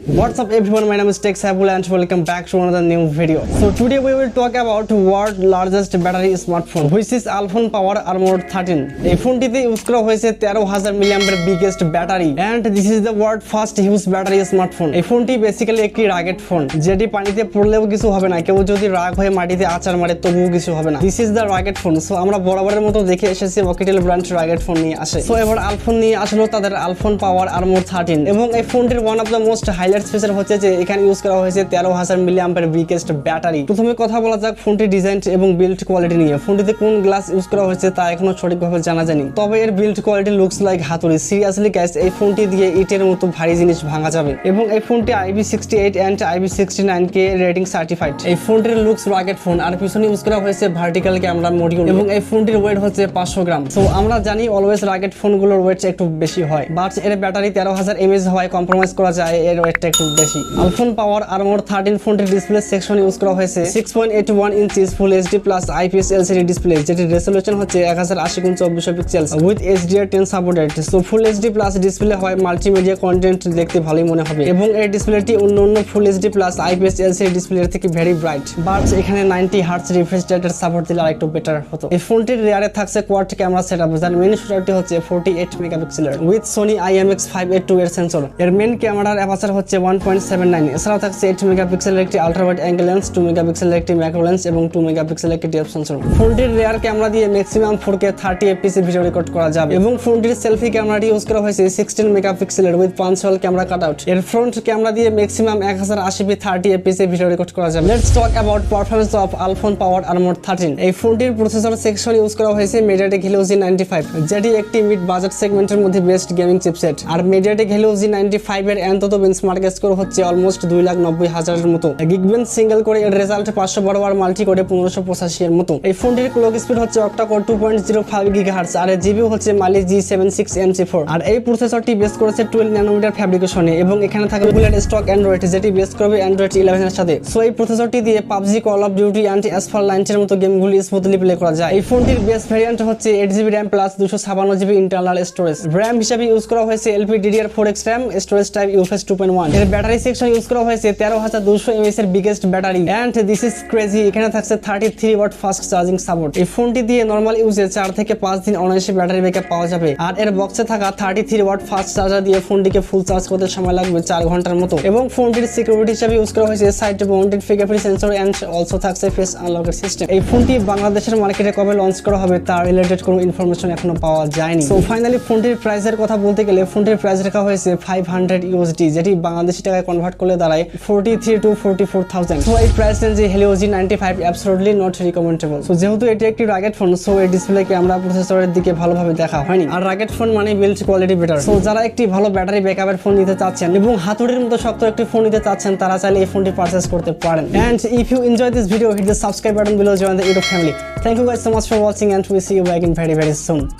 What's up everyone, my name is Tech Saibul and welcome back to another new video. So today we will talk about world largest battery smartphone which is Ulefone Power Armor 13. এই ফোনটিতে use করা হয়েছে 13000 মিলিঅ্যাম্পের biggest battery and this is the world first huge battery smartphone. এই ফোনটি basically একটি rugged phone যেটি পানিতে পড়লেও কিছু হবে না, কেউ যদি রাগ হয়ে মাটিতে আছাড় মারে তবুও কিছু হবে না। This is the rugged phone. So আমরা বরাবরের মতো দেখে এসেছি ওয়াকিটেল ব্র্যান্ড রাগেড ফোন নিয়ে আসে। সো এবার আলফোন নিয়ে আসলো তাদের Ulefone Power Armor 13 এবং এই ফোনটির one of the most highlights feature হচ্ছে যে এখানে ইউজ করা হয়েছে 13000 মিলিঅ্যাম্পের বিগেস্ট ব্যাটারি। প্রথমে কথা বলা যাক ফোনটির ডিজাইন এবং বিল্ড কোয়ালিটি নিয়ে। ফোনটিতে কোন গ্লাস ইউজ করা হয়েছে তা এখনো সঠিকভাবে জানা যায়নি, তবে এর বিল্ড কোয়ালিটি লুকস লাইক হাতুড়ি। সিরিয়াসলি গাইস, এই ফোনটি দিয়ে ইটের মতো ভারী জিনিস ভাঙা যাবে এবং এই ফোনটি IP68 and IP69 K rating certified. এই ফোনটির লুকস রাগেড ফোন আর পিছনে ইউজ করা হয়েছে ভার্টিক্যাল ক্যামেরা মডিউল এবং এই ফোনটির ওয়েট হচ্ছে 500 গ্রাম। সো আমরা জানি অলওয়েজ রাগেড ফোনগুলোর ওয়েট একটু বেশি হয়, বাট এর ব্যাটারি 13000 mAh হওয়ায় কম্প্রোমাইজ করা যায়, এর ওয়েটটা একটু বেশি। Ulefone Power Armor 13 ফোনটির ডিসপ্লে সেকশনে ইউজ করা হয়েছে 6.81 inches full HD plus IPS LCD display, যেটির রেজোলিউশন হচ্ছে 1080x2400 pixels with HDR10 supported. So full HD plus display হয় মাল্টিমিডিয়া কন্টেন্ট দেখতে ভালোই মনে হবে এবং এই ডিসপ্লেটি অন্য full HD plus IPS LCD ডিসপ্লের থেকে ভেরি ব্রাইট, বাট এখানে 90 হার্টজ রিফ্রেশ রেটের সাপোর্ট দিলে আরেকটু বেটার হতো। এই ফোনটির রিয়ারে থাকছে কোয়াড ক্যামেরা সেটআপ, যার মেইন শুটারটি হচ্ছে 48 মেগাপিক্সেলের উইথ Sony IMX582 এর সেন্সর। এর মেইন ক্যামেরার অ্যাপারচার হচ্ছে 1.79। এছাড়াও থাকছে 8 মেগাপিক্সেলের একটি আলট্রা ওয়াইড অ্যাঙ্গেল লেন্স, 2 মেগাপিক্সেলের একটি ম্যাক্রো লেন্স এবং 2 মেগাপিক্সেলের একটি ডেপথ সেন্সর। ফোনটির রিয়ার ক্যামেরা দিয়ে maximum 4K 30 fps video record করা যাবে এবং ফোনটির সেলফি ক্যামেরাটি ইউজ করা হয়েছে 16 মেগাপিক্সেলের with punch whole camera cutout. এর ফ্রন্ট ক্যামেরা দিয়ে maximum 1080p 30 fps video record করা যাবে। Let's talk about performance of Ulefone Power Armor 13। এই ফোনটির প্রসেসর সেকশনে ইউজ করা হয়েছে Mediatek helio G95, যেটি একটি মিড বাজেট সেগমেন্টের মধ্যে বেস্ট গেমিং চিপসেট। আর Mediatek helio G95 এর অন্তত বেঞ্চমার্ক স্কোর হচ্ছে অলমোস্ট 2,90,000 এর মতো। গিগবেঞ্চ সিঙ্গেল করে এর রেজাল্ট 512 আর মাল্টি করে 1585 এর মতো। এই ফোনটির ক্লক স্পিড হচ্ছে অক্টা-কোর 2.05 GHz আর এর জিবি হচ্ছে Mali G76MC4। আর এই প্রসেসরটি বেস করেছে 12 ন্যানোমিটার ফ্যাব্রিকেশনে এবং এখানে থাকবে বুলেট স্টক অ্যান্ড্রয়েড, যেটি বেস করবে অ্যান্ড্রয়েড 11 এর সাথে। সো এই প্রসেসরটি দিয়ে PUBG, Call of Duty and Asphalt লাইন্সের মতো গেমগুলি স্মুথলি প্লে করা যায়। এই ফোনটির বেস ভ্যারিয়েন্ট হচ্ছে 8GB RAM plus 256GB internal storage. RAM হিসেবে ইউজ করা হয়েছে LPDDR4X RAM, storage type UFS 2.1। এর ব্যাটারি সেকশন ইউজ করা হয়েছে 13200 mAh এর biggest battery and this is crazy. এখানে থাকছে 33 ওয়াট ফাস্ট চার্জিং সাপোর্ট। এই ফোনটি দিয়ে নরমাল ইউজে 4 থেকে 5 দিন অনায়াসে ব্যাটারি ব্যাকআপ পাওয়া যাবে আর এর বক্সে থাকা 33 ওয়াট ফাস্ট চার্জার দিয়ে ফোনটিকে ফুল চার্জ করতে সময় লাগবে 4 ঘন্টার মতো। এবং ফোনটির সিকিউরিটি হিসেবে ইউজ করা হয়েছে side mounted fingerprint sensor and also থাকছে ফেস আনলকের সিস্টেম। এই ফোনটি বাংলাদেশের মার্কেটে কবে লঞ্চ করা হবে তার রিলেটেড কোনো ইনফরমেশন এখনো পাওয়া যায়নি। সো ফাইনালি ফোনটির প্রাইসের কথা বলতে গেলে ফোনটির প্রাইস রাখা হয়েছে 500 USD, যেটি বাংলাদেশি টাকায় কনভার্ট করলে দাঁড়ায় 43 to 44,000। সো এই প্রাইস রেঞ্জে helio G95 absolutely not recommendable. So যেহেতু এটি একটি রাগেড ফোন, সো এই ডিসপ্লে ক্যামেরা প্রসেসরের দিকে ভালোভাবে দেখা হয়নি আর রাগেড ফোন মানে বিল্ড কোয়ালিটি বেটার। সো যারা একটি ভালো ব্যাটারি ব্যাকআপের ফোন নিতে চাচ্ছেন এবং হাতুড়ির মতো শক্ত একটি ফোন নিতে চাচ্ছেন তারা চাইলে এই ফোনটি পারচেজ করতে পারেন। And if you enjoy this video, hit the subscribe button below, join the YouTube family. Thank you guys so much for watching and we see you back in very soon.